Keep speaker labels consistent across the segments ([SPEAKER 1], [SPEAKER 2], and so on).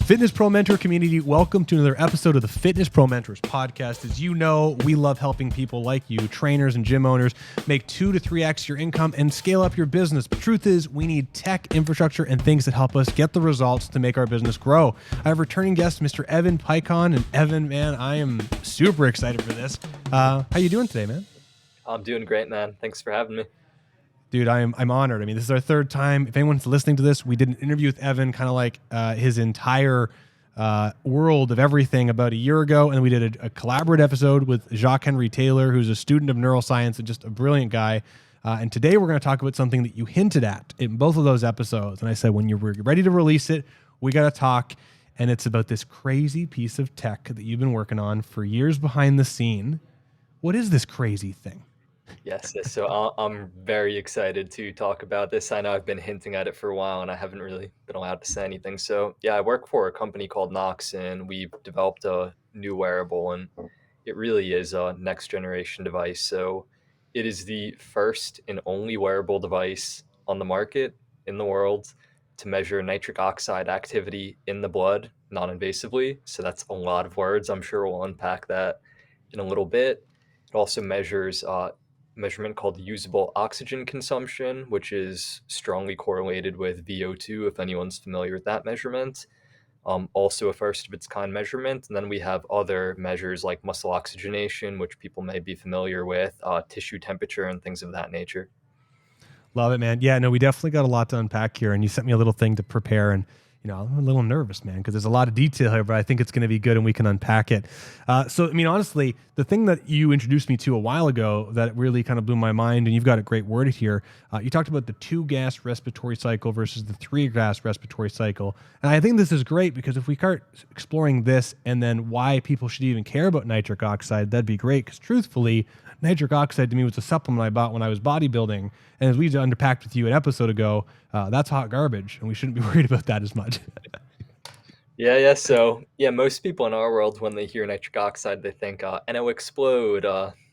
[SPEAKER 1] Fitness Pro Mentor community, welcome to another episode of the Fitness Pro Mentors podcast. As you know, we love helping people like you, trainers and gym owners, make 2 to 3x your income and scale up your business. But truth is, we need tech, infrastructure, and things that help us get the results to make our business grow. I have returning guest, Mr. Evan Peikon. And Evan, man, I am super excited for this. How you doing today, man?
[SPEAKER 2] I'm doing great, man. Thanks for having me.
[SPEAKER 1] Dude, I'm honored. I mean, this is our third time. If anyone's listening to this, we did an interview with Evan, kind of like his entire world of everything about a year ago. And we did a collaborative episode with Jacques Henry Taylor, who's a student of neuroscience and just a brilliant guy. And today we're going to talk about something that you hinted at in both of those episodes. And I said, when you're ready to release it, we got to talk. And it's about this crazy piece of tech that you've been working on for years behind the scene. What is this crazy thing?
[SPEAKER 2] Yes. So I'm very excited to talk about this. I know I've been hinting at it for a while and I haven't really been allowed to say anything. So yeah, I work for a company called NNOXX and we've developed a new wearable, and it really is a next generation device. So it is the first and only wearable device on the market in the world to measure nitric oxide activity in the blood non-invasively. So that's a lot of words. I'm sure we'll unpack that in a little bit. It also measures measurement called usable oxygen consumption, which is strongly correlated with VO2, if anyone's familiar with that measurement. Also a first of its kind measurement. And then we have other measures like muscle oxygenation, which people may be familiar with, tissue temperature and things of that nature.
[SPEAKER 1] Love it, man. Yeah, no, we definitely got a lot to unpack here, and you sent me a little thing to prepare, and I'm a little nervous, man, because there's a lot of detail here, but I think it's going to be good and we can unpack it. So, I mean, honestly, the thing that you introduced me to a while ago that really kind of blew my mind, and you've got it great worded here, you talked about the 2-gas respiratory cycle versus the 3-gas respiratory cycle. And I think this is great because if we start exploring this and then why people should even care about nitric oxide, that'd be great, because truthfully, nitric oxide to me was a supplement I bought when I was bodybuilding. And as we unpacked with you an episode ago, that's hot garbage, and we shouldn't be worried about that as much.
[SPEAKER 2] Yeah. So, yeah, most people in our world, when they hear nitric oxide, they think NO Explode.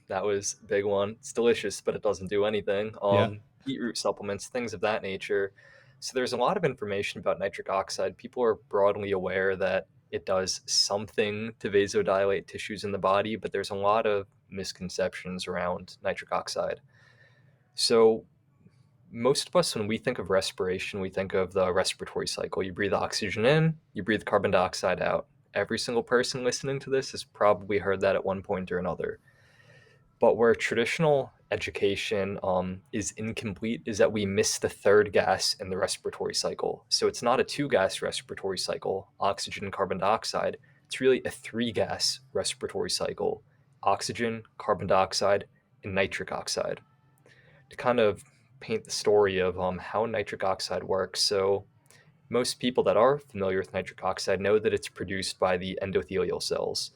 [SPEAKER 2] That was a big one. It's delicious, but it doesn't do anything.
[SPEAKER 1] Yeah.
[SPEAKER 2] Beetroot supplements, things of that nature. So there's a lot of information about nitric oxide. People are broadly aware that it does something to vasodilate tissues in the body, but there's a lot of misconceptions around nitric oxide. So most of us, when we think of respiration, we think of the respiratory cycle. You breathe oxygen in, you breathe carbon dioxide out. Every single person listening to this has probably heard that at one point or another. But where traditional education is incomplete is that we miss the third gas in the respiratory cycle. So it's not a 2-gas respiratory cycle, oxygen, carbon dioxide. It's really a 3-gas respiratory cycle, oxygen, carbon dioxide, and nitric oxide. To kind of paint the story of how nitric oxide works. So most people that are familiar with nitric oxide know that it's produced by the endothelial cells.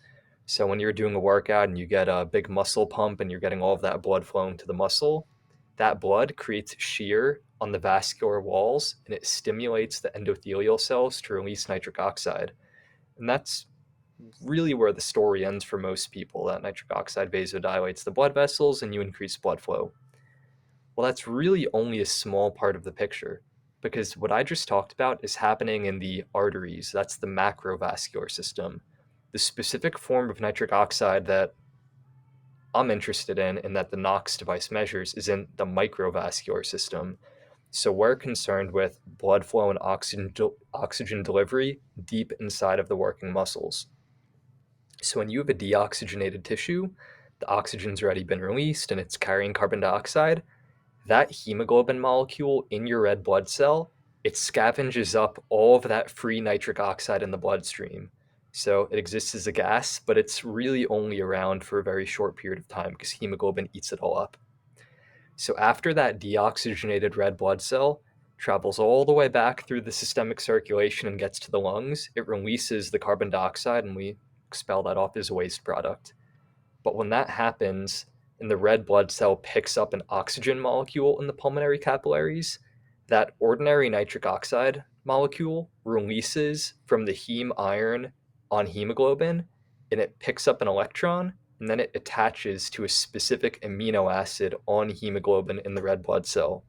[SPEAKER 2] So when you're doing a workout and you get a big muscle pump and you're getting all of that blood flowing to the muscle, that blood creates shear on the vascular walls and it stimulates the endothelial cells to release nitric oxide. And that's really where the story ends for most people, that nitric oxide vasodilates the blood vessels and you increase blood flow. Well, that's really only a small part of the picture, because what I just talked about is happening in the arteries. That's the macrovascular system. The specific form of nitric oxide that I'm interested in and that the NNOXX device measures is in the microvascular system. So we're concerned with blood flow and oxygen delivery deep inside of the working muscles. So when you have a deoxygenated tissue, the oxygen's already been released and it's carrying carbon dioxide. That hemoglobin molecule in your red blood cell, it scavenges up all of that free nitric oxide in the bloodstream. So it exists as a gas, but it's really only around for a very short period of time because hemoglobin eats it all up. So after that deoxygenated red blood cell travels all the way back through the systemic circulation and gets to the lungs, it releases the carbon dioxide and we expel that off as a waste product. But when that happens, and the red blood cell picks up an oxygen molecule in the pulmonary capillaries, that ordinary nitric oxide molecule releases from the heme iron on hemoglobin, and it picks up an electron, and then it attaches to a specific amino acid on hemoglobin in the red blood cell.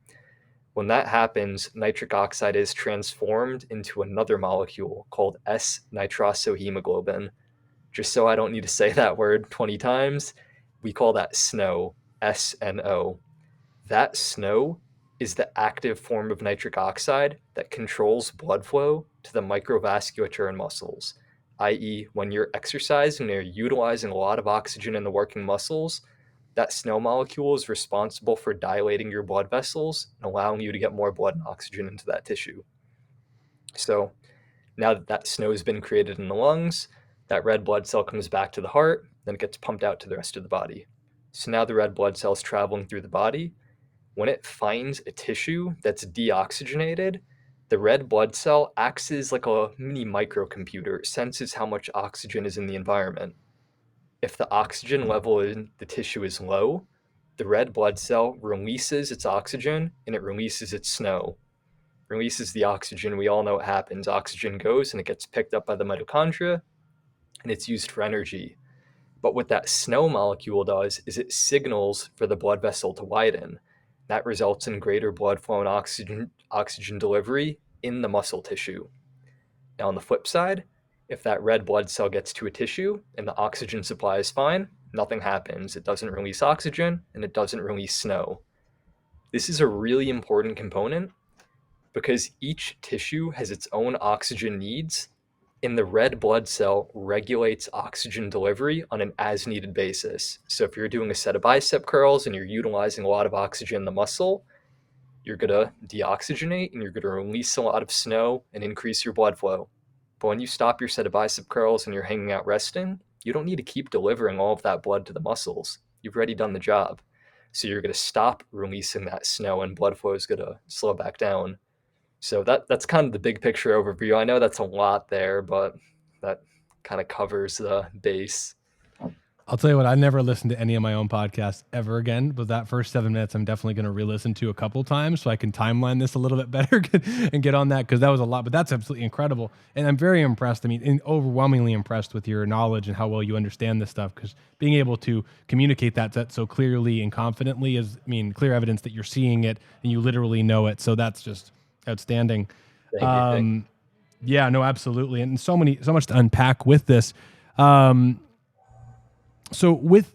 [SPEAKER 2] When that happens, nitric oxide is transformed into another molecule called S-nitrosohemoglobin. Just so I don't need to say that word 20 times, we call that SNO, SNO. That SNO is the active form of nitric oxide that controls blood flow to the microvasculature and muscles, i.e., when you're exercising and you're utilizing a lot of oxygen in the working muscles, that SNO molecule is responsible for dilating your blood vessels and allowing you to get more blood and oxygen into that tissue. So now that that SNO has been created in the lungs, that red blood cell comes back to the heart, then it gets pumped out to the rest of the body. So now the red blood cell is traveling through the body. When it finds a tissue that's deoxygenated, the red blood cell acts as like a mini microcomputer. It senses how much oxygen is in the environment. If the oxygen level in the tissue is low, the red blood cell releases its oxygen and it releases its SNO. Releases the oxygen. We all know what happens. Oxygen goes and it gets picked up by the mitochondria and it's used for energy. But what that SNO molecule does is it signals for the blood vessel to widen. That results in greater blood flow and oxygen delivery in the muscle tissue. Now, on the flip side, if that red blood cell gets to a tissue and the oxygen supply is fine, nothing happens. It doesn't release oxygen and it doesn't release SNO. This is a really important component because each tissue has its own oxygen needs, and the red blood cell regulates oxygen delivery on an as needed basis. So if you're doing a set of bicep curls and you're utilizing a lot of oxygen in the muscle, you're going to deoxygenate and you're going to release a lot of SNO and increase your blood flow. But when you stop your set of bicep curls and you're hanging out resting, you don't need to keep delivering all of that blood to the muscles. You've already done the job. So you're going to stop releasing that SNO and blood flow is going to slow back down. So that's kind of the big picture overview. I know that's a lot there, but that kind of covers the base.
[SPEAKER 1] I'll tell you what, I never listened to any of my own podcasts ever again, but that first 7 minutes I'm definitely going to re-listen to a couple times so I can timeline this a little bit better and get on that, because that was a lot, but that's absolutely incredible. And I'm very impressed. I mean, overwhelmingly impressed with your knowledge and how well you understand this stuff, because being able to communicate that so clearly and confidently is, I mean, clear evidence that you're seeing it and you literally know it. So that's just outstanding.
[SPEAKER 2] Thank you. Thank you.
[SPEAKER 1] Yeah, no, absolutely. And so much to unpack with this. So with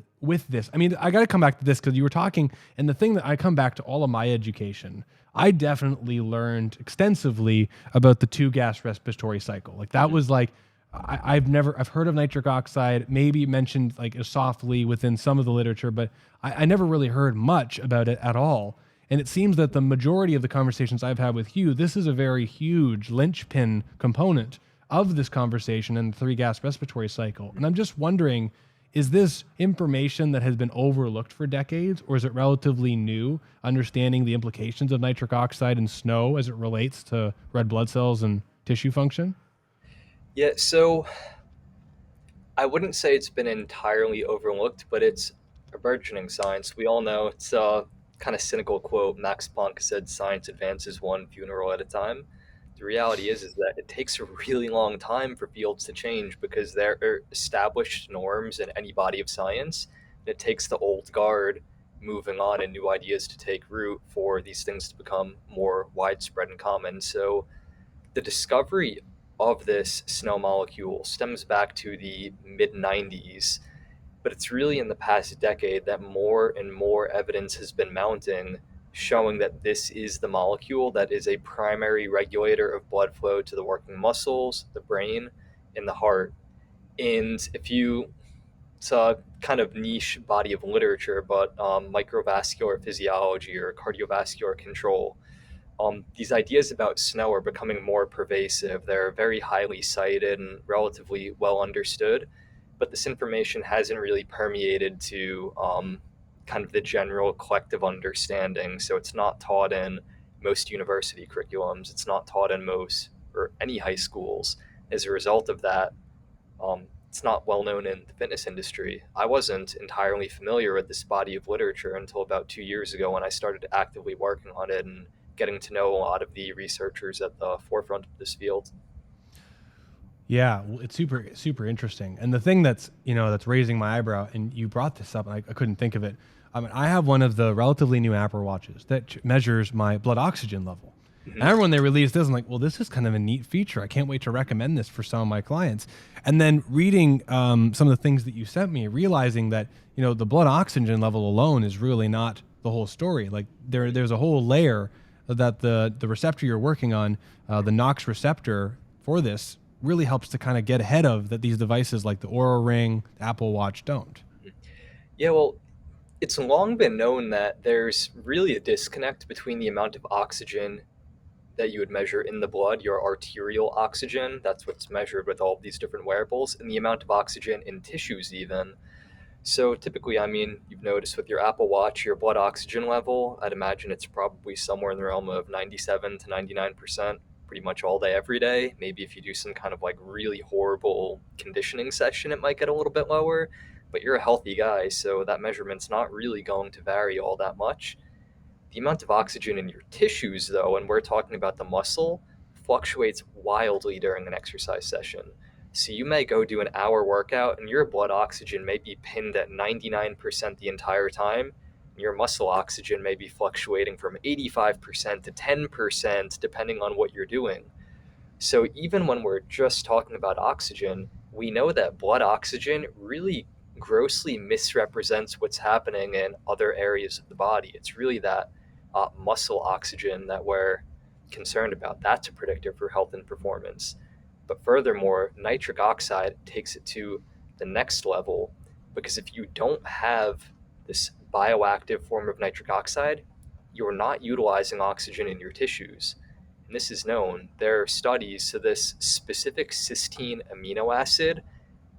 [SPEAKER 1] this, I mean, I got to come back to this because you were talking, and the thing that I come back to all of my education, I definitely learned extensively about the 2-gas respiratory cycle. Like that was like, I've heard of nitric oxide, maybe mentioned like softly within some of the literature, but I never really heard much about it at all. And it seems that the majority of the conversations I've had with you, this is a very huge linchpin component of this conversation and the 3-gas respiratory cycle. And I'm just wondering, is this information that has been overlooked for decades, or is it relatively new, understanding the implications of nitric oxide and SNO as it relates to red blood cells and tissue function?
[SPEAKER 2] Yeah, so I wouldn't say it's been entirely overlooked, but it's a burgeoning science. We all know it's a kind of cynical quote. Max Planck said, "Science advances one funeral at a time." The reality is that it takes a really long time for fields to change because there are established norms in any body of science. And it takes the old guard moving on and new ideas to take root for these things to become more widespread and common. So the discovery of this SNO molecule stems back to the mid 90s, but it's really in the past decade that more and more evidence has been mounting showing that this is the molecule that is a primary regulator of blood flow to the working muscles, the brain, and the heart. And if you, it's a kind of niche body of literature, but microvascular physiology or cardiovascular control, these ideas about SNO are becoming more pervasive. They're very highly cited and relatively well understood, but this information hasn't really permeated to kind of the general collective understanding. So it's not taught in most university curriculums. It's not taught in most or any high schools. As a result of that, it's not well known in the fitness industry. I wasn't entirely familiar with this body of literature until about 2 years ago when I started actively working on it and getting to know a lot of the researchers at the forefront of this field.
[SPEAKER 1] Yeah, well, it's super interesting. And the thing that's raising my eyebrow, and you brought this up, and I couldn't think of it. I mean, I have one of the relatively new Apple Watches that measures my blood oxygen level. And
[SPEAKER 2] Mhm.
[SPEAKER 1] I remember when they released this, I'm like, well, this is kind of a neat feature. I can't wait to recommend this for some of my clients. And then reading some of the things that you sent me, realizing that, the blood oxygen level alone is really not the whole story. Like there's a whole layer that the receptor you're working on, the NOx receptor for this, really helps to kind of get ahead of that these devices like the Oura Ring, the Apple Watch don't.
[SPEAKER 2] Yeah, well, it's long been known that there's really a disconnect between the amount of oxygen that you would measure in the blood, your arterial oxygen, that's what's measured with all of these different wearables, and the amount of oxygen in tissues, even. So typically, I mean, you've noticed with your Apple Watch, your blood oxygen level, I'd imagine it's probably somewhere in the realm of 97 to 99%, pretty much all day, every day. Maybe if you do some kind of like really horrible conditioning session, it might get a little bit lower, but you're a healthy guy, so that measurement's not really going to vary all that much. The amount of oxygen in your tissues, though, and we're talking about the muscle, fluctuates wildly during an exercise session. So you may go do an hour workout and your blood oxygen may be pinned at 99% the entire time. And your muscle oxygen may be fluctuating from 85% to 10%, depending on what you're doing. So even when we're just talking about oxygen, we know that blood oxygen really grossly misrepresents what's happening in other areas of the body. It's really that muscle oxygen that we're concerned about. That's a predictor for health and performance. But furthermore, nitric oxide takes it to the next level because if you don't have this bioactive form of nitric oxide, you're not utilizing oxygen in your tissues, and this is known. There are studies, so this specific cysteine amino acid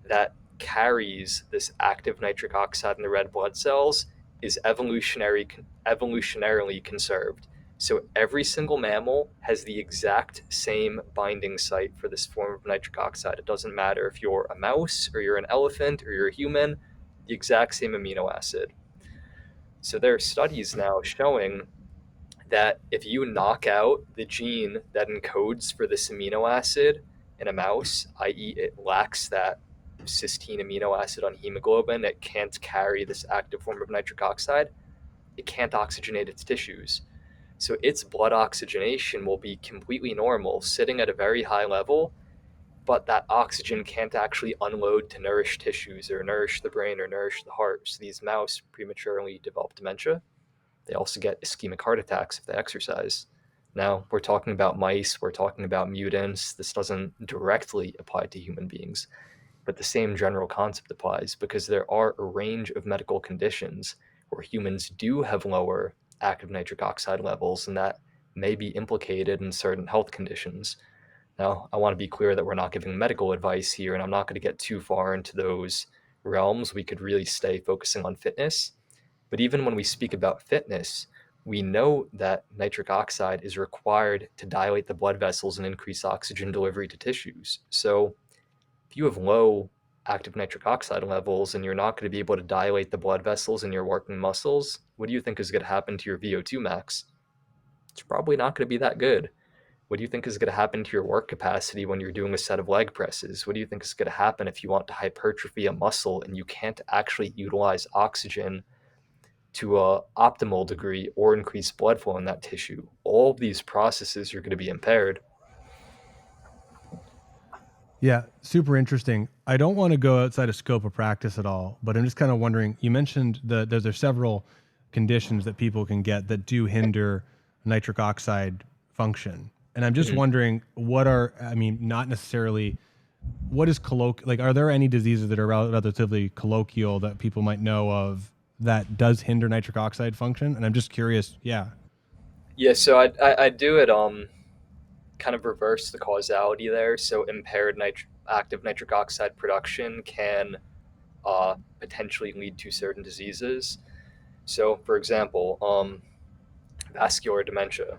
[SPEAKER 2] that carries this active nitric oxide in the red blood cells is evolutionarily conserved. So every single mammal has the exact same binding site for this form of nitric oxide. It doesn't matter if you're a mouse or you're an elephant or you're a human, the exact same amino acid. So there are studies now showing that if you knock out the gene that encodes for this amino acid in a mouse, i.e., it lacks that cysteine amino acid on hemoglobin, it can't carry this active form of nitric oxide, it can't oxygenate its tissues. So its blood oxygenation will be completely normal, sitting at a very high level, but that oxygen can't actually unload to nourish tissues or nourish the brain or nourish the heart. So these mouse prematurely develop dementia. They also get ischemic heart attacks if they exercise. Now, we're talking about mice, we're talking about mutants. This doesn't directly apply to human beings, but the same general concept applies because there are a range of medical conditions where humans do have lower active nitric oxide levels, and that may be implicated in certain health conditions. Now, I want to be clear that we're not giving medical advice here, and I'm not going to get too far into those realms. We could really stay focusing on fitness. But even when we speak about fitness, we know that nitric oxide is required to dilate the blood vessels and increase oxygen delivery to tissues. So if you have low active nitric oxide levels and you're not going to be able to dilate the blood vessels in your working muscles, what do you think is going to happen to your VO2 max? It's probably not going to be that good. What do you think is going to happen to your work capacity when you're doing a set of leg presses? What do you think is going to happen if you want to hypertrophy a muscle and you can't actually utilize oxygen to a optimal degree or increase blood flow in that tissue? All of these processes are going to be impaired.
[SPEAKER 1] Yeah, super interesting. I don't want to go outside of scope of practice at all, but I'm just kind of wondering. You mentioned there's several conditions that people can get that do hinder nitric oxide function, and I'm just
[SPEAKER 2] Mhm.
[SPEAKER 1] wondering what are, I mean, not necessarily what is like. Are there any diseases that are relatively colloquial that people might know of that does hinder nitric oxide function? And I'm just curious. Yeah.
[SPEAKER 2] Yeah, so I do it kind of reverse the causality there. So impaired active nitric oxide production can potentially lead to certain diseases. So, for example, vascular dementia.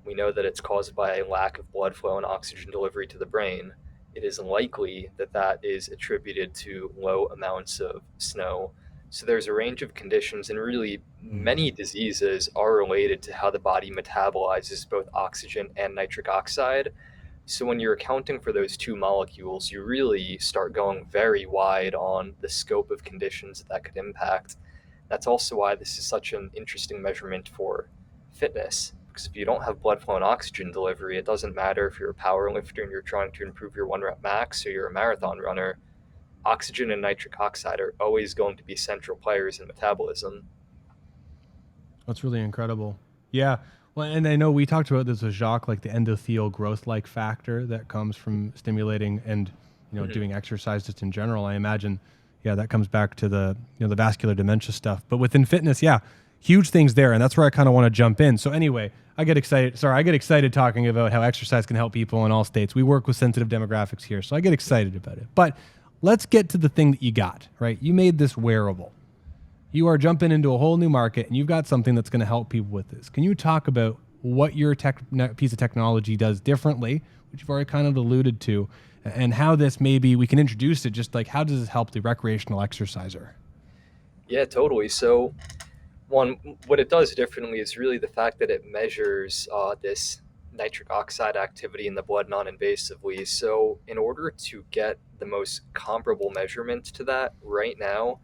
[SPEAKER 2] We know that it's caused by a lack of blood flow and oxygen delivery to the brain. It is likely that that is attributed to low amounts of snow. So there's a range of conditions, and really many diseases are related to how the body metabolizes both oxygen and nitric oxide. So when you're accounting for those two molecules, you really start going very wide on the scope of conditions that could impact That's also why this is such an interesting measurement for fitness, because if you don't have blood flow and oxygen delivery, it doesn't matter if you're a power lifter and you're trying to improve your 1 rep max or you're a marathon runner. Oxygen and nitric oxide are always going to be central players in metabolism.
[SPEAKER 1] That's really incredible. Yeah. Well, and I know we talked about this with Jacques, like the endothelial growth like factor that comes from stimulating and doing exercise just in general. I imagine, yeah, that comes back to the the vascular dementia stuff. But within fitness, yeah, huge things there, and that's where I kind of want to jump in. So anyway, I get excited. Sorry, I get excited talking about how exercise can help people in all states. We work with sensitive demographics here, so I get excited about it. But let's get to the thing that you got, right? You made this wearable. You are jumping into a whole new market and you've got something that's going to help people with this. Can you talk about what your piece of technology does differently, which you've already kind of alluded to, and how this maybe we can introduce it, just like how does this help the recreational exerciser?
[SPEAKER 2] Yeah, totally. So, what it does differently is really the fact that it measures this nitric oxide activity in the blood non-invasively. So, in order to get the most comparable measurement to that right now,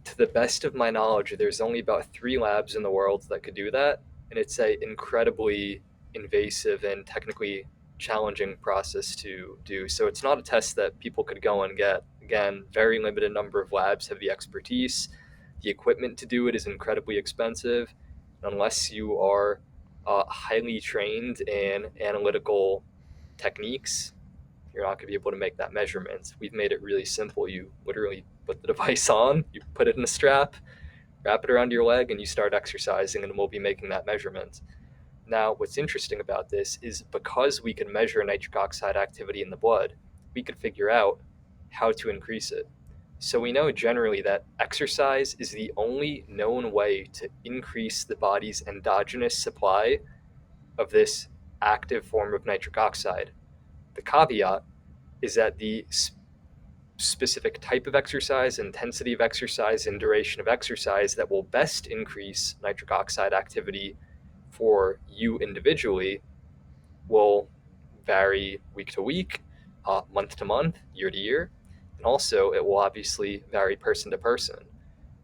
[SPEAKER 2] to the best of my knowledge, there's only about 3 labs in the world that could do that, and it's a incredibly invasive and technically challenging process to do. So it's not a test that people could go and get. Again, very limited number of labs have the expertise. The equipment to do it is incredibly expensive. Unless you are highly trained in analytical techniques, you're not going to be able to make that measurement. We've made it really simple. You literally put the device on, you put it in a strap, wrap it around your leg, and you start exercising, and we'll be making that measurement. Now, what's interesting about this is because we can measure nitric oxide activity in the blood, we could figure out how to increase it. So we know generally that exercise is the only known way to increase the body's endogenous supply of this active form of nitric oxide. The caveat is that the specific type of exercise, intensity of exercise, and duration of exercise that will best increase nitric oxide activity for you individually will vary week to week, month to month, year to year, and also it will obviously vary person to person.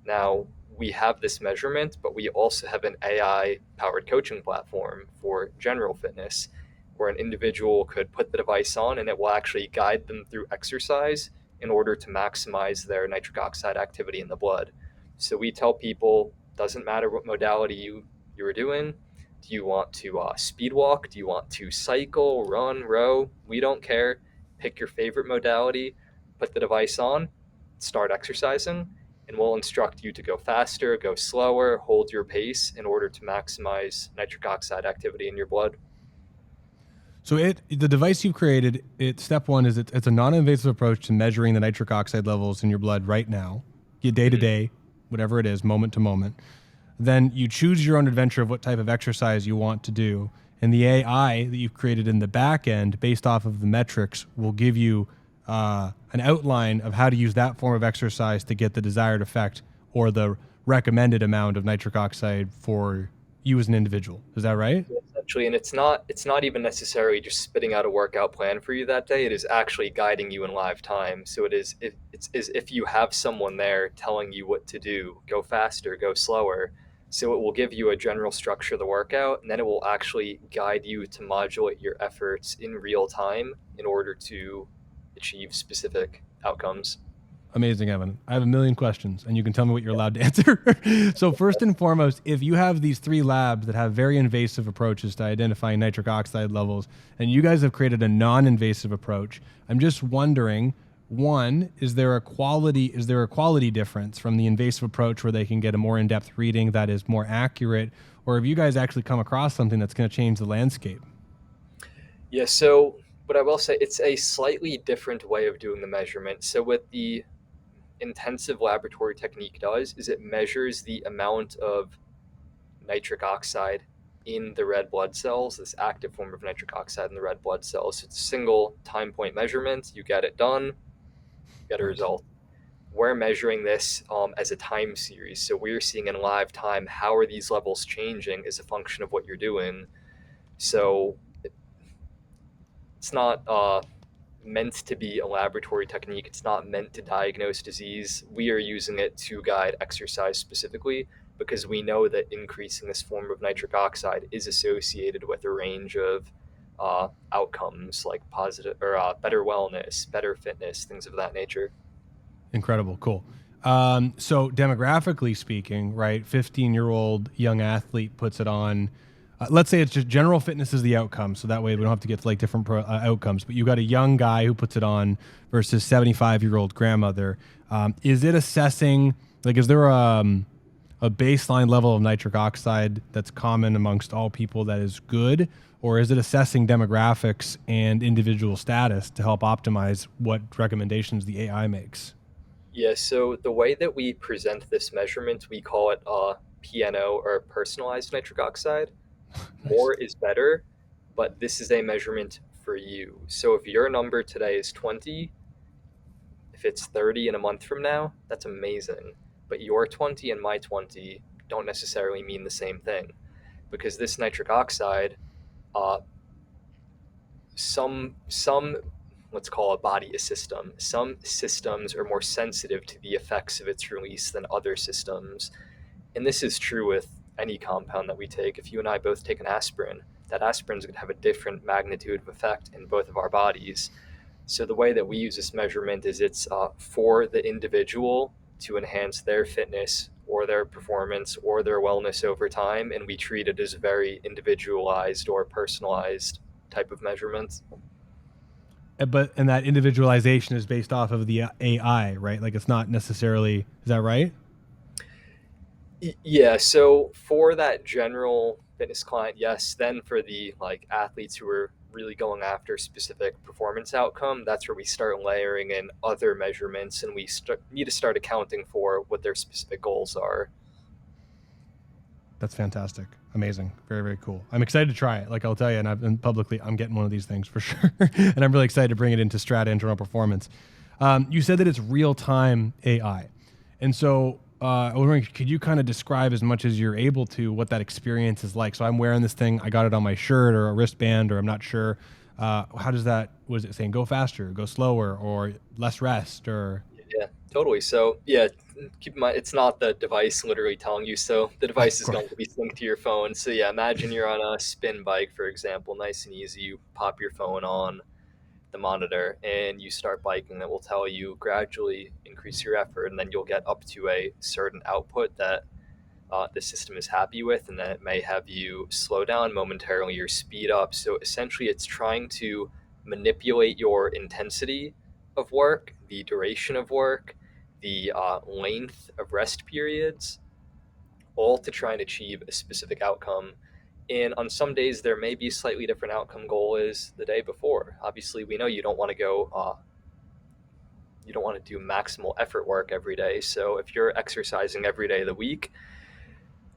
[SPEAKER 2] Now, we have this measurement, but we also have an AI powered coaching platform for general fitness where an individual could put the device on and it will actually guide them through exercise in order to maximize their nitric oxide activity in the blood. So we tell people, doesn't matter what modality you are doing. Do you want to speed walk? Do you want to cycle, run, row? We don't care. Pick your favorite modality, put the device on, start exercising, and we'll instruct you to go faster, go slower, hold your pace in order to maximize nitric oxide activity in your blood.
[SPEAKER 1] So the device you've created, step one is it's a non-invasive approach to measuring the nitric oxide levels in your blood right now, day to day, whatever it is, moment to moment. Then you choose your own adventure of what type of exercise you want to do. And the AI that you've created in the back end, based off of the metrics, will give you an outline of how to use that form of exercise to get the desired effect or the recommended amount of nitric oxide for you as an individual. Is that right?
[SPEAKER 2] Essentially, and it's not even necessarily just spitting out a workout plan for you that day. It is actually guiding you in live time. So it's as if you have someone there telling you what to do. Go faster, go slower. So it will give you a general structure of the workout, and then it will actually guide you to modulate your efforts in real time in order to achieve specific outcomes.
[SPEAKER 1] Amazing, Evan. I have a million questions, and you can tell me what you're allowed to answer. So first and foremost, if you have these 3 labs that have very invasive approaches to identifying nitric oxide levels, and you guys have created a non-invasive approach, I'm just wondering, one, is there a quality difference from the invasive approach where they can get a more in-depth reading that is more accurate, or have you guys actually come across something that's going to change the landscape?
[SPEAKER 2] Yeah, so but I will say it's a slightly different way of doing the measurement. So what the intensive laboratory technique does is it measures the amount of nitric oxide in the red blood cells, this active form of nitric oxide in the red blood cells. So it's a single time point measurement. You get it done, you get a result. We're measuring this as a time series. So we're seeing in live time how are these levels changing as a function of what you're doing. So it's not meant to be a laboratory technique. It's not meant to diagnose disease. We are using it to guide exercise specifically because we know that increasing this form of nitric oxide is associated with a range of outcomes like positive or better wellness, better fitness, things of that nature.
[SPEAKER 1] Incredible. Cool. So demographically speaking, right, 15-year-old young athlete puts it on. Let's say it's just general fitness is the outcome. So that way we don't have to get to like different outcomes, but you got a young guy who puts it on versus 75-year-old grandmother. Is it assessing, like, is there a baseline level of nitric oxide that's common amongst all people that is good? Or is it assessing demographics and individual status to help optimize what recommendations the AI makes?
[SPEAKER 2] Yeah, so the way that we present this measurement, we call it PNO or personalized nitric oxide.
[SPEAKER 1] Nice.
[SPEAKER 2] More is better, but this is a measurement for you. So if your number today is 20, if it's 30 in a month from now, that's amazing. But your 20 and my 20 don't necessarily mean the same thing because this nitric oxide, uh, some let's call it body a system. Some systems are more sensitive to the effects of its release than other systems. And this is true with any compound that we take. If you and I both take an aspirin, that aspirin is going to have a different magnitude of effect in both of our bodies. So the way that we use this measurement is it's for the individual to enhance their fitness or their performance or their wellness over time, and we treat it as a very individualized or personalized type of measurement.
[SPEAKER 1] And that individualization is based off of the AI, right? Like it's not necessarily, is that right?
[SPEAKER 2] Yeah, so for that general fitness client, yes. Then for the like athletes who are really going after specific performance outcome, that's where we start layering in other measurements, and we need to start accounting for what their specific goals are.
[SPEAKER 1] That's fantastic. Amazing. Very, very cool. I'm excited to try it. Like I'll tell you, and publicly, I'm getting one of these things for sure. And I'm really excited to bring it into Strata Internal Performance. You said that it's real time AI. And so I was wondering, could you kind of describe as much as you're able to what that experience is like? So I'm wearing this thing. I got it on my shirt or a wristband, or I'm not sure. How does that, was it saying go faster, go slower, or less rest, or?
[SPEAKER 2] Yeah, totally. So yeah, keep in mind it's not the device literally telling you. So the
[SPEAKER 1] Of
[SPEAKER 2] device is
[SPEAKER 1] course.
[SPEAKER 2] going to be synced to your phone. So yeah, imagine you're on a spin bike, for example, nice and easy. You pop your phone on the monitor and you start biking. It will tell you gradually increase your effort, and then you'll get up to a certain output that the system is happy with, and then it may have you slow down momentarily or speed up. So essentially, it's trying to manipulate your intensity of work, the duration of work, the length of rest periods, all to try and achieve a specific outcome. And on some days, there may be a slightly different outcome goal as the day before. Obviously, we know you don't want to you don't want to do maximal effort work every day. So if you're exercising every day of the week,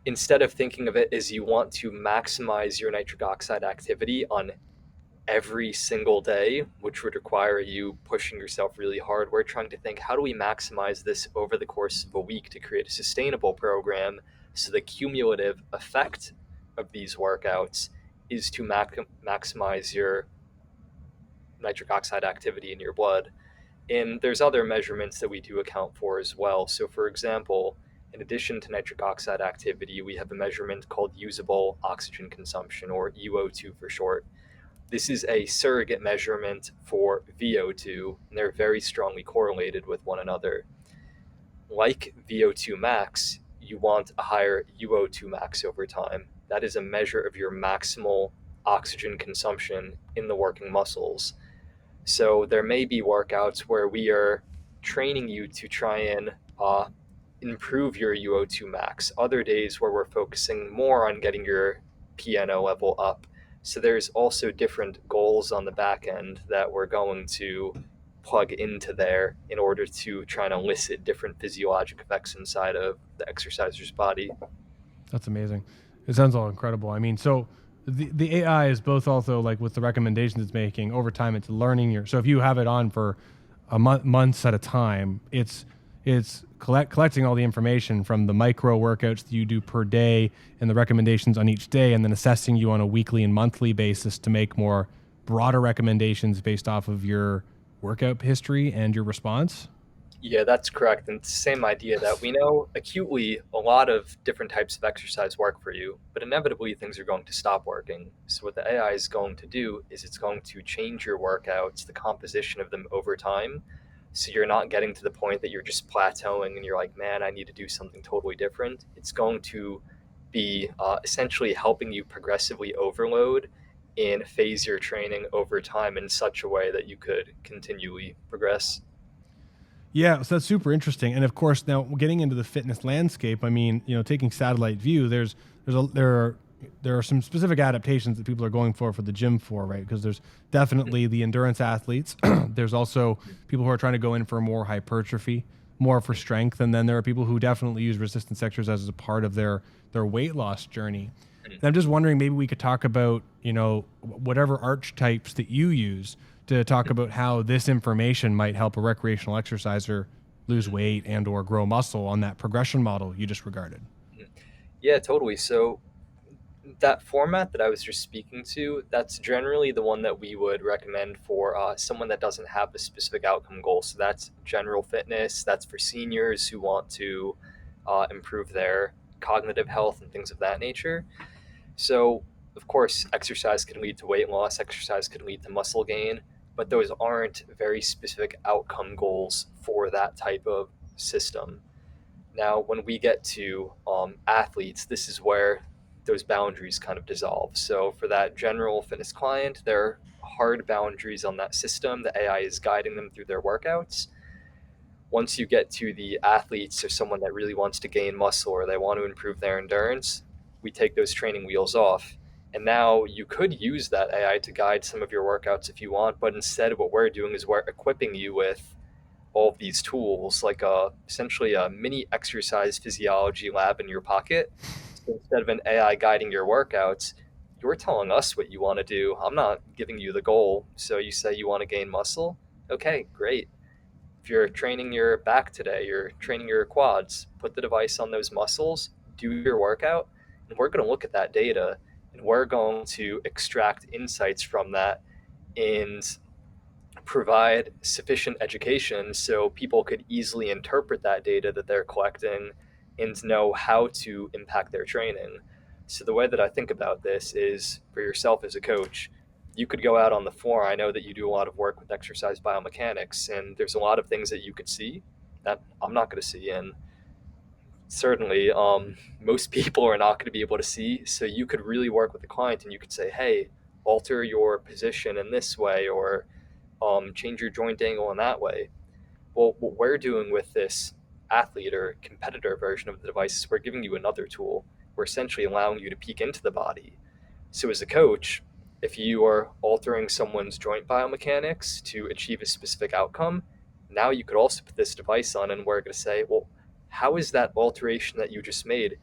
[SPEAKER 2] instead of thinking of it as you want to maximize your nitric oxide activity on every single day, which would require you pushing yourself really hard, we're trying to think, how do we maximize this over the course of a week to create a sustainable program so the cumulative effect of these workouts is to maximize your nitric oxide activity in your blood. And there's other measurements that we do account for as well. So for example, in addition to nitric oxide activity, we have a measurement called usable oxygen consumption, or UO2 for short. This is a surrogate measurement for VO2, and they're very strongly correlated with one another. Like VO2 max, you want a higher UO2 max over time. That is a measure of your maximal oxygen consumption in the working muscles. So there may be workouts where we are training you to try and improve your UO2 max. Other days where we're focusing more on getting your PNO level up. So there's also different goals on the back end that we're going to plug into there in order to try and elicit different physiologic effects inside of the exerciser's body.
[SPEAKER 1] That's amazing. It sounds all incredible. I mean, so the AI is both also like with the recommendations it's making over time. It's learning your. So if you have it on for a months at a time, it's collecting all the information from the micro workouts that you do per day and the recommendations on each day, and then assessing you on a weekly and monthly basis to make more broader recommendations based off of your workout history and your response?
[SPEAKER 2] Yeah, that's correct. And it's the same idea that we know acutely a lot of different types of exercise work for you, but inevitably things are going to stop working. So, what the AI is going to do is it's going to change your workouts, the composition of them over time. So, you're not getting to the point that you're just plateauing and you're like, man, I need to do something totally different. It's going to be essentially helping you progressively overload and phase your training over time in such a way that you could continually progress.
[SPEAKER 1] Yeah, so that's super interesting. And of course, now getting into the fitness landscape, I mean, taking satellite view, there are some specific adaptations that people are going for the gym for, right? Because there's definitely the endurance athletes. There's also people who are trying to go in for more hypertrophy, more for strength, and then there are people who definitely use resistance exercise as a part of their weight loss journey. And I'm just wondering, maybe we could talk about, whatever archetypes that you use to talk about how this information might help a recreational exerciser lose weight and or grow muscle on that progression model you just regarded.
[SPEAKER 2] Yeah, totally. So that format that I was just speaking to, that's generally the one that we would recommend for someone that doesn't have a specific outcome goal. So that's general fitness. That's for seniors who want to improve their cognitive health and things of that nature. So, of course, exercise can lead to weight loss, exercise can lead to muscle gain, but those aren't very specific outcome goals for that type of system. Now, when we get to athletes, this is where those boundaries kind of dissolve. So, for that general fitness client, there are hard boundaries on that system. The AI is guiding them through their workouts. Once you get to the athletes or someone that really wants to gain muscle or they want to improve their endurance, we take those training wheels off. And now you could use that AI to guide some of your workouts if you want, but instead, what we're doing is we're equipping you with all of these tools, like essentially a mini exercise physiology lab in your pocket. So instead of an AI guiding your workouts, you're telling us what you want to do. I'm not giving you the goal. So you say you want to gain muscle. Okay, great. If you're training your back today, you're training your quads, put the device on those muscles, do your workout, and we're going to look at that data and we're going to extract insights from that and provide sufficient education so people could easily interpret that data that they're collecting and know how to impact their training. So the way that I think about this is for yourself as a coach, you could go out on the floor. I know that you do a lot of work with exercise biomechanics, and there's a lot of things that you could see that I'm not going to see. And certainly, most people are not going to be able to see. So you could really work with the client and you could say, hey, alter your position in this way, or change your joint angle in that way. Well, what we're doing with this athlete or competitor version of the device is we're giving you another tool. We're essentially allowing you to peek into the body. So, as a coach, if you are altering someone's joint biomechanics to achieve a specific outcome, now you could also put this device on and we're going to say, well, how is that alteration that you just made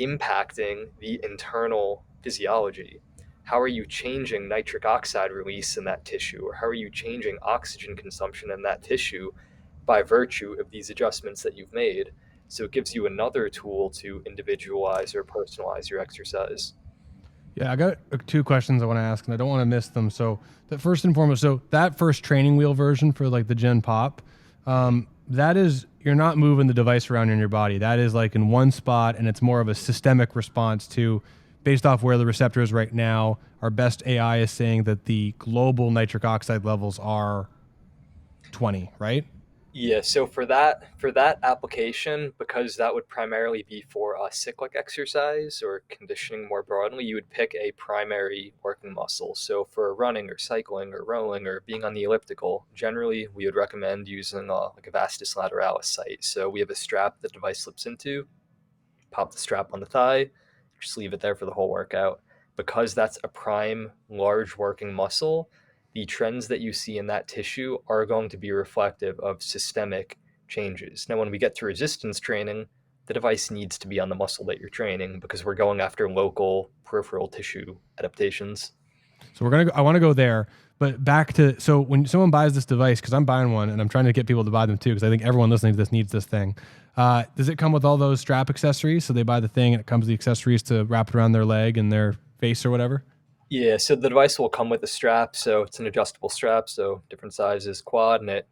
[SPEAKER 2] impacting the internal physiology? How are you changing nitric oxide release in that tissue? Or how are you changing oxygen consumption in that tissue by virtue of these adjustments that you've made? So it gives you another tool to individualize or personalize your exercise.
[SPEAKER 1] Yeah, I got two questions I want to ask, and I don't want to miss them. So, the first and foremost, so that first training wheel version for like the Gen Pop, that is, you're not moving the device around in your body. That is like in one spot, and it's more of a systemic response to, based off where the receptor is right now. Our best AI is saying that the global nitric oxide levels are 20, right?
[SPEAKER 2] Yeah, so for that application, because that would primarily be for cyclic exercise or conditioning more broadly, you would pick a primary working muscle. So for running or cycling or rowing or being on the elliptical, generally we would recommend using like a vastus lateralis site. So we have a strap the device slips into, pop the strap on the thigh, just leave it there for the whole workout. Because that's a prime large working muscle, the trends that you see in that tissue are going to be reflective of systemic changes. Now, when we get to resistance training, the device needs to be on the muscle that you're training because we're going after local peripheral tissue adaptations.
[SPEAKER 1] So I want to go there, but back to, so when someone buys this device, because I'm buying one and I'm trying to get people to buy them too, because I think everyone listening to this needs this thing. Does it come with all those strap accessories? So they buy the thing and it comes with the accessories to wrap it around their leg and their face or whatever?
[SPEAKER 2] Yeah, so the device will come with a strap, so it's an adjustable strap, so different sizes quad, and it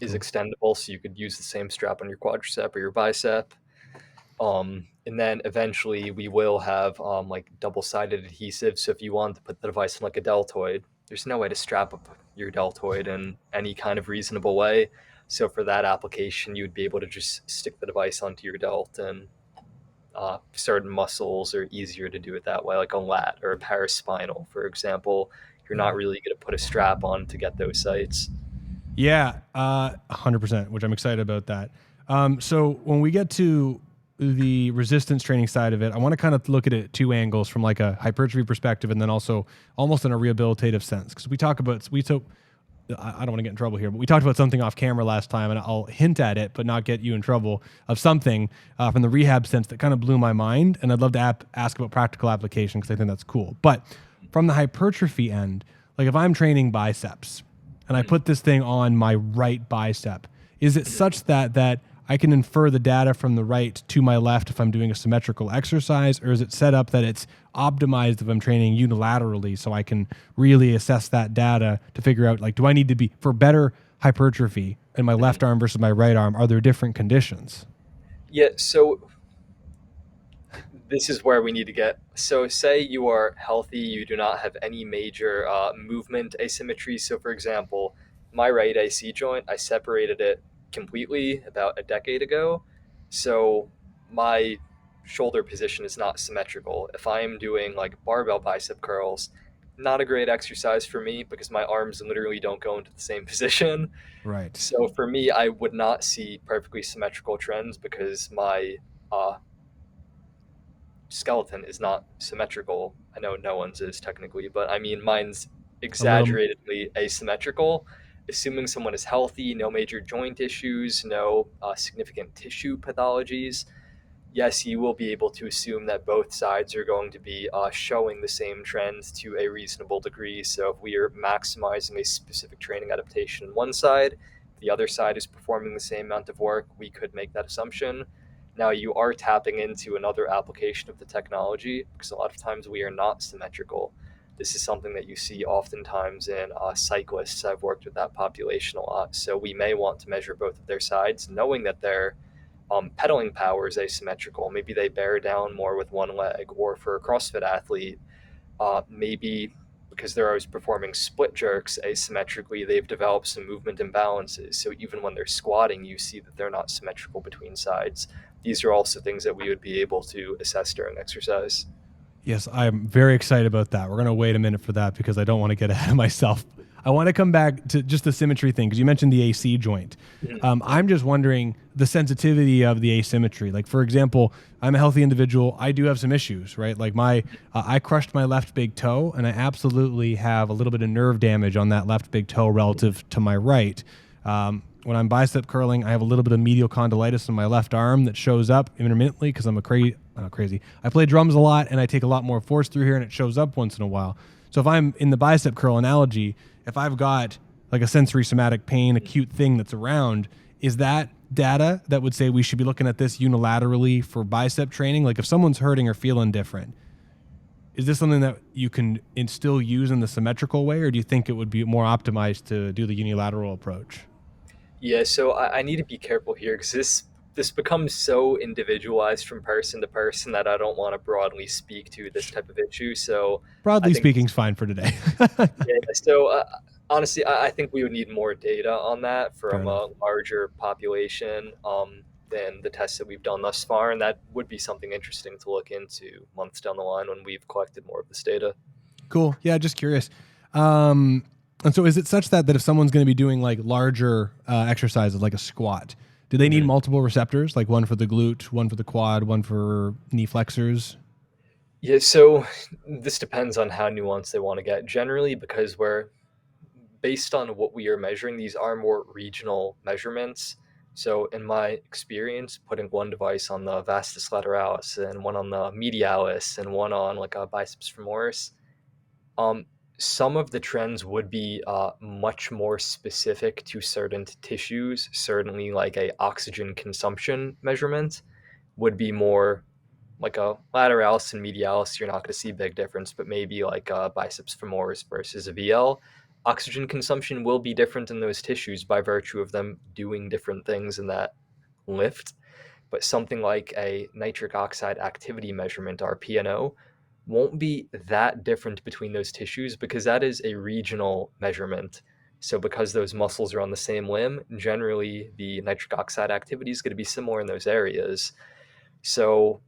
[SPEAKER 2] is
[SPEAKER 1] Cool.
[SPEAKER 2] extendable, so you could use the same strap on your quadricep or your bicep. And then eventually we will have like double-sided adhesive. So if you want to put the device in like a deltoid, there's no way to strap up your deltoid in any kind of reasonable way. So for that application, you would be able to just stick the device onto your delt, and certain muscles are easier to do it that way, like a lat or a paraspinal, for example. You're not
[SPEAKER 1] Yeah.
[SPEAKER 2] really going to put a strap on to get those sites.
[SPEAKER 1] Yeah, 100%, which I'm excited about that. So when we get to the resistance training side of it, I want to kind of look at it at two angles, from like a hypertrophy perspective and then also almost in a rehabilitative sense. Because I don't want to get in trouble here, but we talked about something off camera last time, and I'll hint at it, but not get you in trouble, of something from the rehab sense that kind of blew my mind. And I'd love to ask about practical application because I think that's cool. But from the hypertrophy end, like if I'm training biceps and I
[SPEAKER 2] Mhm.
[SPEAKER 1] put this thing on my right bicep, is it such that I can infer the data from the right to my left if I'm doing a symmetrical exercise, or is it set up that it's optimized if I'm training unilaterally, so I can really assess that data to figure out, like, do I need to be for better hypertrophy in my
[SPEAKER 2] Mhm.
[SPEAKER 1] left arm versus my right arm? Are there different conditions?
[SPEAKER 2] Yeah, so this is where we need to get. So, say you are healthy, you do not have any major movement asymmetry. So, for example, my right AC joint, I separated it completely about a decade ago. So, my shoulder position is not symmetrical. If I am doing like barbell bicep curls, not a great exercise for me because my arms literally don't go into the same position.
[SPEAKER 1] Right.
[SPEAKER 2] So, for me, I would not see perfectly symmetrical trends because my uh, skeleton is not symmetrical. I know no one's is technically, but I mean mine's
[SPEAKER 1] A little.
[SPEAKER 2] exaggeratedly asymmetrical. Assuming someone is healthy, no major joint issues, no significant tissue pathologies, yes, you will be able to assume that both sides are going to be showing the same trends to a reasonable degree. So if we are maximizing a specific training adaptation on one side, the other side is performing the same amount of work, we could make that assumption. Now you are tapping into another application of the technology because a lot of times we are not symmetrical. This is something that you see oftentimes in cyclists. I've worked with that population a lot. So we may want to measure both of their sides, knowing that they're pedaling power is asymmetrical. Maybe they bear down more with one leg, or for a CrossFit athlete, maybe because they're always performing split jerks asymmetrically, they've developed some movement imbalances. So even when they're squatting, you see that they're not symmetrical between sides. These are also things that we would be able to assess during exercise.
[SPEAKER 1] Yes, I'm very excited about that. We're going to wait a minute for that because I don't want to get ahead of myself. I want to come back to just the symmetry thing because you mentioned the AC joint.
[SPEAKER 2] Mhm.
[SPEAKER 1] I'm just wondering the sensitivity of the asymmetry. Like, for example, I'm a healthy individual. I do have some issues, right? Like I crushed my left big toe, and I absolutely have a little bit of nerve damage on that left big toe relative to my right. When I'm bicep curling, I have a little bit of medial condylitis in my left arm that shows up intermittently because I'm crazy. I play drums a lot and I take a lot more force through here, and it shows up once in a while. So if I'm in the bicep curl analogy, if I've got like a sensory somatic pain, acute thing that's around, is that data that would say we should be looking at this unilaterally for bicep training? Like if someone's hurting or feeling different, is this something that you can still use in the symmetrical way, or do you think it would be more optimized to do the unilateral approach?
[SPEAKER 2] Yeah, so I need to be careful here because this becomes so individualized from person to person that I don't want to broadly speak to this type of issue. So I
[SPEAKER 1] Broadly
[SPEAKER 2] think
[SPEAKER 1] speaking, is fine for today.
[SPEAKER 2] yeah. So honestly, I think we would need more data on that
[SPEAKER 1] Fair
[SPEAKER 2] from
[SPEAKER 1] enough.
[SPEAKER 2] a larger population than the tests that we've done thus far, and that would be something interesting to look into months down the line when we've collected more of this data.
[SPEAKER 1] Cool. Yeah, just curious. Um, and so, is it such that if someone's going to be doing like larger exercises, like a squat, do they need
[SPEAKER 2] Mhm.
[SPEAKER 1] multiple receptors, like one for the glute, one for the quad, one for knee flexors?
[SPEAKER 2] Yeah, so this depends on how nuanced they want to get. Generally, because we're based on what we are measuring, these are more regional measurements. So, in my experience, putting one device on the vastus lateralis and one on the medialis and one on like a biceps femoris, um, some of the trends would be much more specific to certain tissues. Certainly, like a oxygen consumption measurement would be more like a lateralis and medialis, you're not going to see a big difference, but maybe like a biceps femoris versus a VL, oxygen consumption will be different in those tissues by virtue of them doing different things in that lift. But something like a nitric oxide activity measurement, or PNO, won't be that different between those tissues because that is a regional measurement. So because those muscles are on the same limb, generally the nitric oxide activity is going to be similar in those areas. So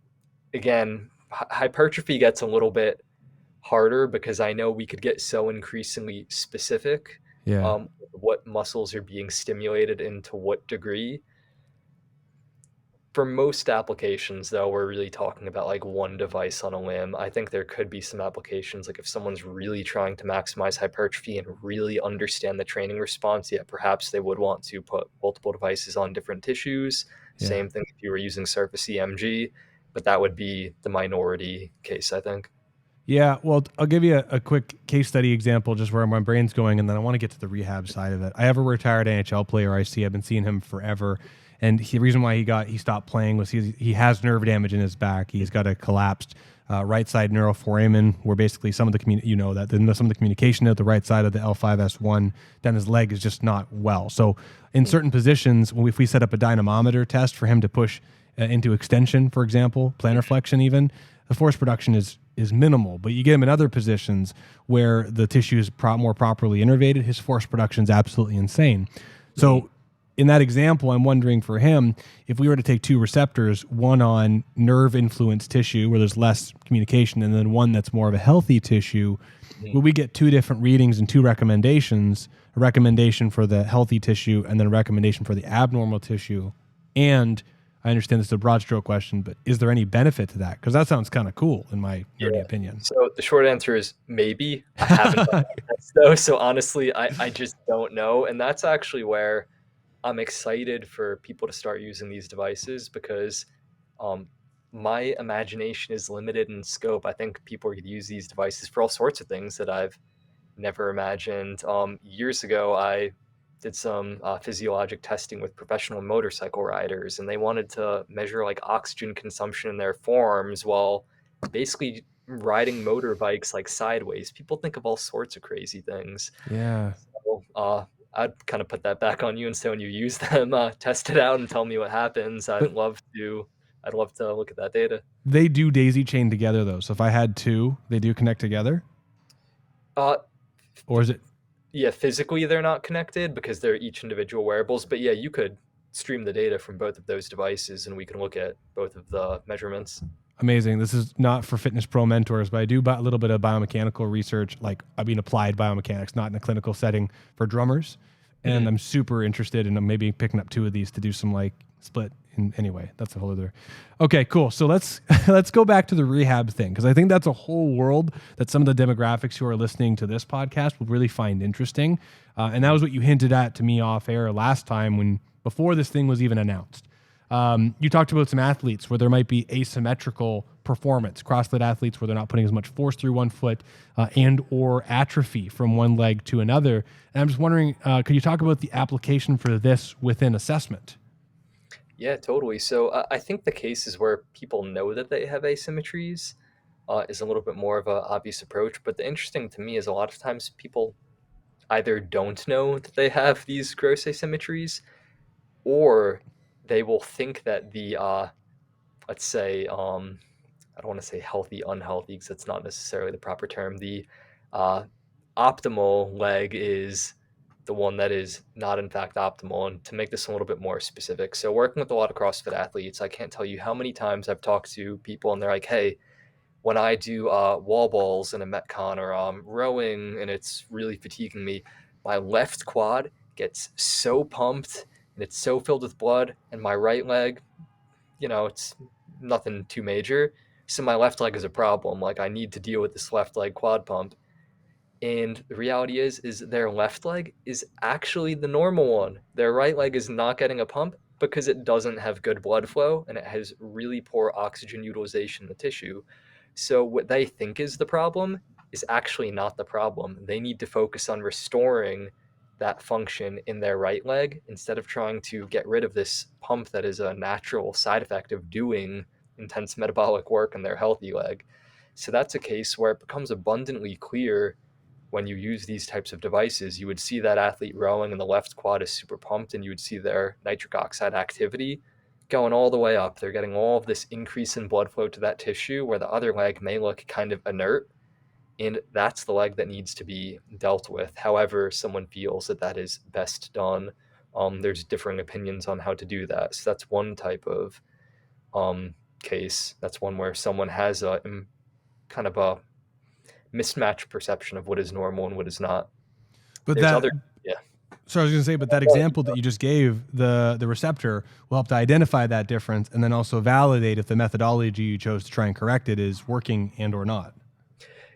[SPEAKER 2] again, hypertrophy gets a little bit harder because I know we could get so increasingly specific,
[SPEAKER 1] Yeah.
[SPEAKER 2] what muscles are being stimulated and to what degree. For most applications, though, we're really talking about like one device on a limb. I think there could be some applications, like if someone's really trying to maximize hypertrophy and really understand the training response, yeah, perhaps they would want to put multiple devices on different tissues.
[SPEAKER 1] Yeah.
[SPEAKER 2] Same thing if you were using surface EMG, but that would be the minority case, I think.
[SPEAKER 1] Yeah, well, I'll give you a quick case study example just where my brain's going, and then I want to get to the rehab side of it. I have a retired NHL player I see. I've been seeing him forever, and the reason why he stopped playing was he has nerve damage in his back. He's got a collapsed right side neuroforamen, where basically some of the some of the communication at the right side of the L5S1, then his leg is just not well. So in certain positions, if we set up a dynamometer test for him to push into extension, for example, plantar flexion even, the force production is minimal, but you get him in other positions where the tissue is more properly innervated, his force production is absolutely insane. So in that example, I'm wondering for him, if we were to take two receptors, one on nerve influenced tissue where there's less communication, and then one that's more of a healthy tissue, would we get two different readings and two recommendations, a recommendation for the healthy tissue and then a recommendation for the abnormal tissue? And I understand this is a broad stroke question, but is there any benefit to that? Because that sounds kind of cool in my nerdy opinion.
[SPEAKER 2] So the short answer is maybe. I haven't done that test though, so honestly, I just don't know. And that's actually where I'm excited for people to start using these devices because my imagination is limited in scope. I think people could use these devices for all sorts of things that I've never imagined. Years ago, I did some physiologic testing with professional motorcycle riders, and they wanted to measure like oxygen consumption in their forearms while basically riding motorbikes like sideways. People think of all sorts of crazy things.
[SPEAKER 1] Yeah.
[SPEAKER 2] So, I'd kind of put that back on you and say when you use them, test it out and tell me what happens.
[SPEAKER 1] But
[SPEAKER 2] I'd love to look at that data.
[SPEAKER 1] they do daisy chain together though. So if I had two, they do connect together?
[SPEAKER 2] Uh,
[SPEAKER 1] Or is it?
[SPEAKER 2] Yeah, physically they're not connected because they're each individual wearables. But yeah, you could stream the data from both of those devices and we can look at both of the measurements.
[SPEAKER 1] Amazing. This is not for Fitness Pro mentors, but I do a little bit of biomechanical research, like applied biomechanics, not in a clinical setting for drummers. And I'm super interested in maybe picking up two of these to do some like split. Anyway, that's a whole other. Okay, cool. So let's go back to the rehab thing because I think that's a whole world that some of the demographics who are listening to this podcast will really find interesting. And that was what you hinted at to me off air last time before this thing was even announced. You talked about some athletes where there might be asymmetrical performance, CrossFit athletes where they're not putting as much force through one foot and or atrophy from one leg to another. And I'm just wondering, could you talk about the application for this within assessment?
[SPEAKER 2] Yeah, totally. So I think the cases where people know that they have asymmetries is a little bit more of an obvious approach. But the interesting to me is a lot of times people either don't know that they have these gross asymmetries or they will think that the let's say I don't want to say healthy unhealthy because that's not necessarily the proper term. The uh, optimal leg is the one that is not in fact optimal. And to make this a little bit more specific, so working with a lot of CrossFit athletes, I can't tell you how many times I've talked to people and they're like, hey, when I do wall balls in a Metcon or rowing and it's really fatiguing me, my left quad gets so pumped and it's so filled with blood, and my right leg, it's nothing too major. So my left leg is a problem. Like I need to deal with this left leg quad pump. And the reality is their left leg is actually the normal one. Their right leg is not getting a pump because it doesn't have good blood flow and it has really poor oxygen utilization in the tissue. So what they think is the problem is actually not the problem. They need to focus on restoring that function in their right leg instead of trying to get rid of this pump that is a natural side effect of doing intense metabolic work in their healthy leg. So that's a case where it becomes abundantly clear when you use these types of devices. You would see that athlete rowing and the left quad is super pumped, and you would see their nitric oxide activity going all the way up. They're getting all of this increase in blood flow to that tissue, where the other leg may look kind of inert, and that's the leg that needs to be dealt with. However, someone feels that that is best done. There's differing opinions on how to do that. So that's one type of case. That's one where someone has a kind of a mismatched perception of what is normal and what is not.
[SPEAKER 1] But
[SPEAKER 2] There's
[SPEAKER 1] that,
[SPEAKER 2] other, yeah.
[SPEAKER 1] so I was going to say, but that example that you just gave, the receptor will help to identify that difference and then also validate if the methodology you chose to try and correct it is working and or not.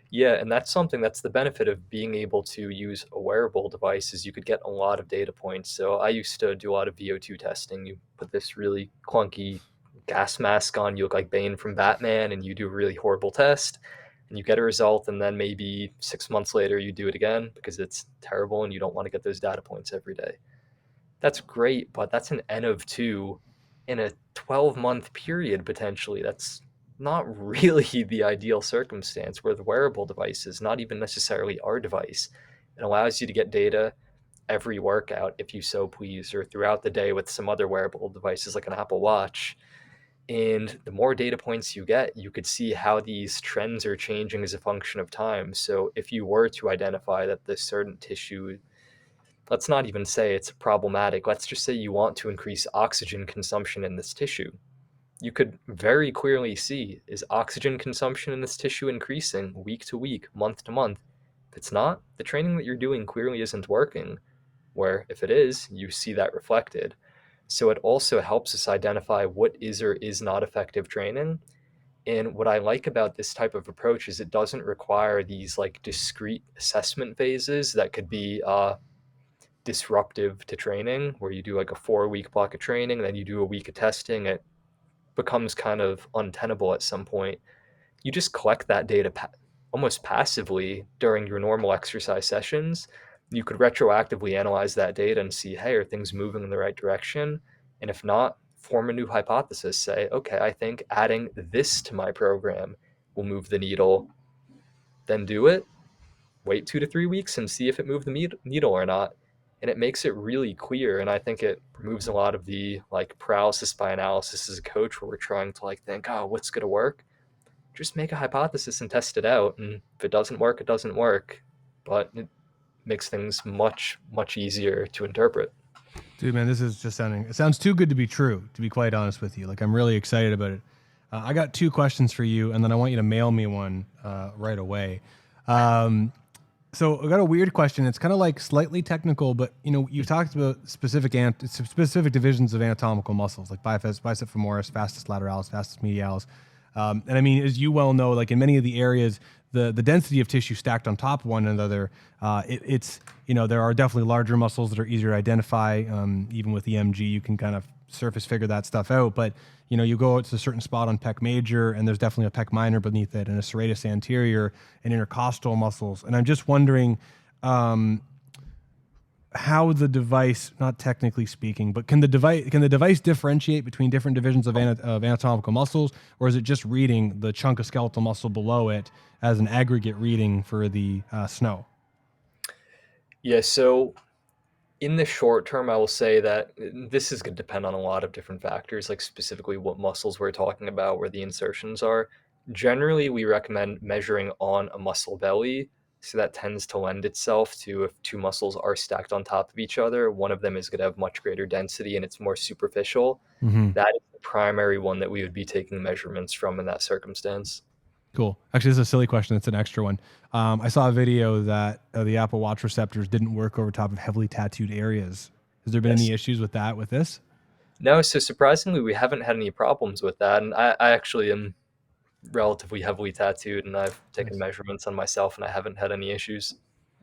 [SPEAKER 2] Yeah, and that's something that's the benefit of being able to use a wearable device is you could get a lot of data points. So I used to do a lot of VO2 testing. You put this really clunky gas mask on, you look like Bane from Batman, and you do a really horrible test, and you get a result, and then maybe 6 months later you do it again because it's terrible and you don't want to get those data points every day. That's great, but that's an N of 2 in a 12-month period potentially. That's not really the ideal circumstance. Where the wearable device is not even necessarily our device. It allows you to get data every workout if you so please, or throughout the day with some other wearable devices like an Apple Watch. And the more data points you get, you could see how these trends are changing as a function of time. So if you were to identify that this certain tissue, let's not even say it's problematic, let's just say you want to increase oxygen consumption in this tissue, you could very clearly see, is oxygen consumption in this tissue increasing week to week, month to month? If it's not, the training that you're doing clearly isn't working. Where if it is, you see that reflected. So it also helps us identify what is or is not effective training. And what I like about this type of approach is it doesn't require these like discrete assessment phases that could be disruptive to training, where you do like a 4-week block of training, then you do a week of testing. It becomes kind of untenable at some point. You just collect that data almost passively during your normal exercise sessions. You could retroactively analyze that data and see, hey, are things moving in the right direction? And if not, form a new hypothesis. Say, okay, I think adding this to my program will move the needle. Then do it. Wait 2 to 3 weeks and see if it moved the needle or not. And it makes it really clear. And I think it removes a lot of the like paralysis by analysis as a coach, where we're trying to like think, oh, what's going to work? Just make a hypothesis and test it out. And if it doesn't work, it doesn't work. But it makes things much, much easier to interpret.
[SPEAKER 1] Dude, man, this is just it sounds too good to be true, to be quite honest with you. Like, I'm really excited about it. I got 2 questions for you, and then I want you to mail me one right away. So I got a weird question. It's kind of like slightly technical, but you talked about specific divisions of anatomical muscles, like bicep femoris, vastus lateralis, vastus medialis. And I mean, as you well know, like in many of the areas, the density of tissue stacked on top of one another, it's there are definitely larger muscles that are easier to identify. Even with EMG, you can kind of surface figure that stuff out. But you go out to a certain spot on pec major, and there's definitely a pec minor beneath it, and a serratus anterior, and intercostal muscles. And I'm just wondering how the device, not technically speaking, but can the device differentiate between different divisions of anatomical muscles, or is it just reading the chunk of skeletal muscle below it as an aggregate reading for the snow?
[SPEAKER 2] Yeah, so in the short term, I will say that this is going to depend on a lot of different factors, like specifically what muscles we're talking about, where the insertions are. Generally, we recommend measuring on a muscle belly. So that tends to lend itself to, if 2 muscles are stacked on top of each other, one of them is going to have much greater density and it's more superficial.
[SPEAKER 1] Mm-hmm.
[SPEAKER 2] That is the primary one that we would be taking measurements from in that circumstance.
[SPEAKER 1] Cool. Actually, this is a silly question. It's an extra one. I saw a video that the Apple Watch receptors didn't work over top of heavily tattooed areas. Has there been any issues with that with this?
[SPEAKER 2] No, so surprisingly, we haven't had any problems with that. And I actually am relatively heavily tattooed, and I've taken measurements on myself, and I haven't had any issues.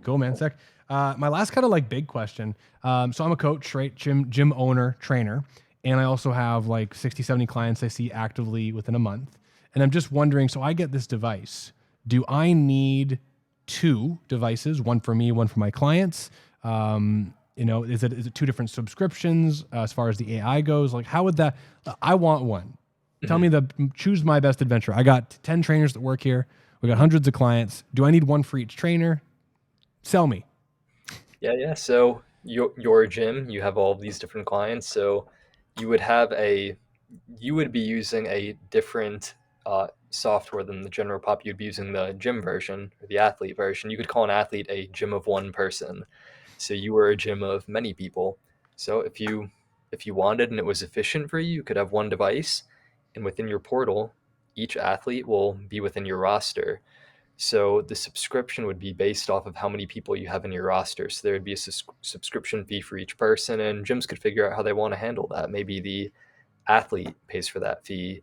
[SPEAKER 1] Cool, man. Sick. My last kind of like big question. So I'm a coach, right? Gym owner, trainer. And I also have like 60, 70 clients I see actively within a month. And I'm just wondering, so I get this device. Do I need 2 devices, one for me, one for my clients? Is it 2 different subscriptions as far as the AI goes? Like, how would that? I want one. Tell
[SPEAKER 2] Mhm.
[SPEAKER 1] me choose my best adventure. I got 10 trainers that work here. We got hundreds of clients. Do I need one for each trainer? Sell me.
[SPEAKER 2] Yeah. So your gym, you have all of these different clients. So you would have a you would be using a different software than the general pop. You'd be using the gym version or the athlete version. You could call an athlete a gym of one person. So you were a gym of many people. So if you wanted and it was efficient for you, you could have one device, and within your portal, each athlete will be within your roster. So the subscription would be based off of how many people you have in your roster. So there would be a subscription fee for each person, and gyms could figure out how they want to handle that. Maybe the athlete pays for that fee.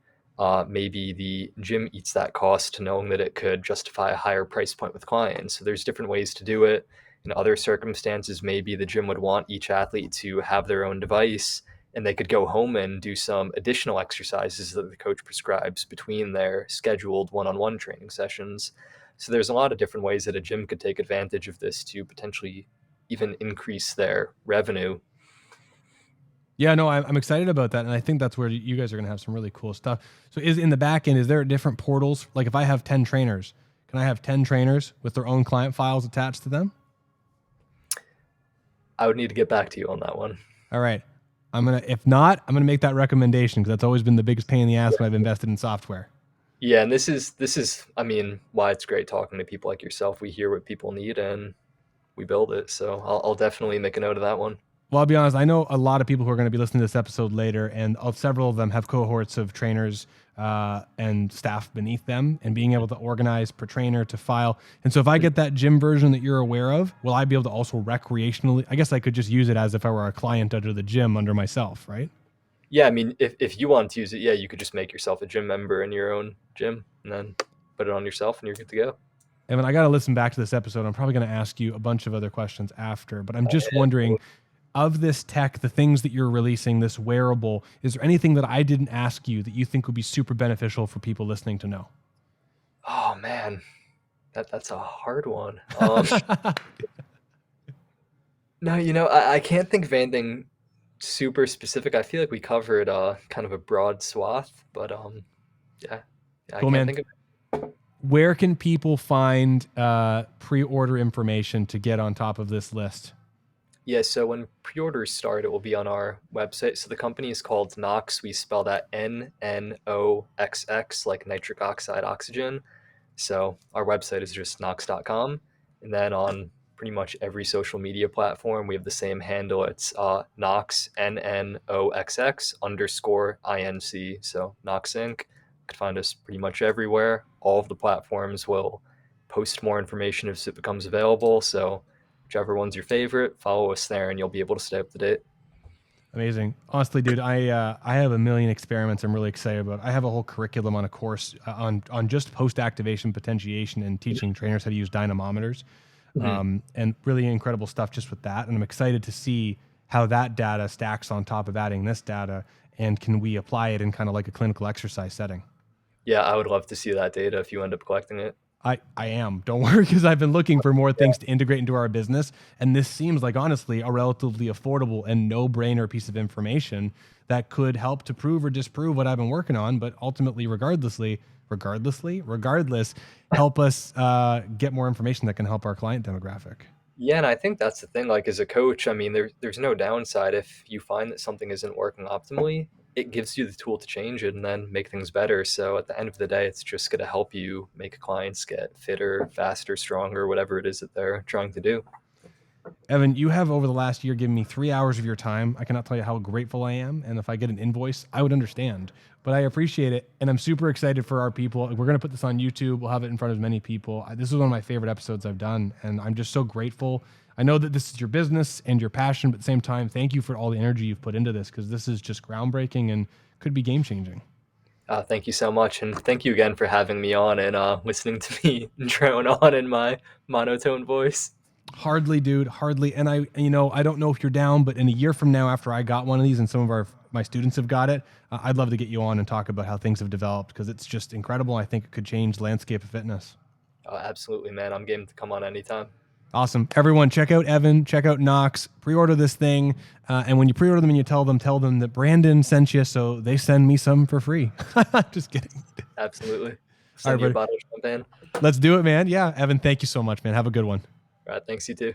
[SPEAKER 2] Maybe the gym eats that cost, knowing that it could justify a higher price point with clients. So there's different ways to do it. In other circumstances, maybe the gym would want each athlete to have their own device, and they could go home and do some additional exercises that the coach prescribes between their scheduled one-on-one training sessions. So there's a lot of different ways that a gym could take advantage of this to potentially even increase their revenue.
[SPEAKER 1] Yeah, no, I'm excited about that, and I think that's where you guys are going to have some really cool stuff. So, is in the back end, is there different portals? Like, if I have 10 trainers, can I have 10 trainers with their own client files attached to them?
[SPEAKER 2] I would need to get back to you on that one.
[SPEAKER 1] All right, if not, I'm gonna make that recommendation because that's always been the biggest pain in the ass when I've invested in software.
[SPEAKER 2] Yeah, and this is I mean, why it's great talking to people like yourself. We hear what people need and we build it. So I'll definitely make a note of that one.
[SPEAKER 1] Well, I'll be honest. I know a lot of people who are going to be listening to this episode later, and several of them have cohorts of trainers and staff beneath them, and being able to organize per trainer to file. And so, if I get that gym version that you're aware of, will I be able to also recreationally? I guess I could just use it as if I were a client under the gym under myself, right?
[SPEAKER 2] Yeah, I mean, if you want to use it, yeah, you could just make yourself a gym member in your own gym and then put it on yourself and you're good to go.
[SPEAKER 1] Evan, I got to listen back to this episode. I'm probably going to ask you a bunch of other questions after, but I'm just wondering, of this tech, the things that you're releasing, this wearable, is there anything that I didn't ask you that you think would be super beneficial for people listening to know?
[SPEAKER 2] Oh man, that's a hard one. No, I can't think of anything super specific. I feel like we covered kind of a broad swath, but yeah, I
[SPEAKER 1] Cool,
[SPEAKER 2] can't
[SPEAKER 1] man.
[SPEAKER 2] think of.
[SPEAKER 1] Where can people find pre-order information to get on top of this list?
[SPEAKER 2] Yeah, so when pre-orders start, it will be on our website. So the company is called NOXX. We spell that NNOXX, like nitric oxide oxygen. So our website is just nox.com. And then on pretty much every social media platform, we have the same handle. It's Nox, NNOXX underscore INC. So Nox Inc. You can find us pretty much everywhere. All of the platforms will post more information as it becomes available. So whichever one's your favorite, follow us there and you'll be able to stay up to date.
[SPEAKER 1] Amazing. Honestly, dude, I have a million experiments I'm really excited about. I have a whole curriculum on a course on just post-activation potentiation and teaching trainers how to use dynamometers.
[SPEAKER 2] Mhm.
[SPEAKER 1] And really incredible stuff just with that. And I'm excited to see how that data stacks on top of adding this data, and can we apply it in kind of like a clinical exercise setting.
[SPEAKER 2] Yeah, I would love to see that data if you end up collecting it.
[SPEAKER 1] I am. Don't worry, because I've been looking for more things to integrate into our business. And this seems like, honestly, a relatively affordable and no-brainer piece of information that could help to prove or disprove what I've been working on, but ultimately, regardless, help us get more information that can help our client demographic.
[SPEAKER 2] Yeah, and I think that's the thing. Like as a coach, I mean, there's no downside if you find that something isn't working optimally. It gives you the tool to change it and then make things better. So at the end of the day, it's just going to help you make clients get fitter, faster, stronger, whatever it is that they're trying to do.
[SPEAKER 1] Evan, you have over the last year given me 3 hours of your time. I cannot tell you how grateful I am. And if I get an invoice, I would understand. But I appreciate it. And I'm super excited for our people. We're going to put this on YouTube. We'll have it in front of as many people. This is one of my favorite episodes I've done. And I'm just so grateful. I know that this is your business and your passion, but at the same time, thank you for all the energy you've put into this, because this is just groundbreaking and could be game changing.
[SPEAKER 2] Thank you so much. And thank you again for having me on and listening to me drone on in my monotone voice.
[SPEAKER 1] Hardly, dude, hardly. And I don't know if you're down, but in a year from now, after I got one of these and some of my students have got it, I'd love to get you on and talk about how things have developed, because it's just incredible. I think it could change the landscape of fitness.
[SPEAKER 2] Absolutely, man. I'm game to come on anytime.
[SPEAKER 1] Awesome. Everyone, check out Evan, check out NNOXX, pre-order this thing. And when you pre-order them and you tell them that Brandon sent you, so they send me some for free. Just kidding.
[SPEAKER 2] Absolutely.
[SPEAKER 1] All right,
[SPEAKER 2] Send you a
[SPEAKER 1] buddy.
[SPEAKER 2] bottle of champagne.
[SPEAKER 1] Let's do it, man. Yeah. Evan, thank you so much, man. Have a good one.
[SPEAKER 2] All right. Thanks, you too.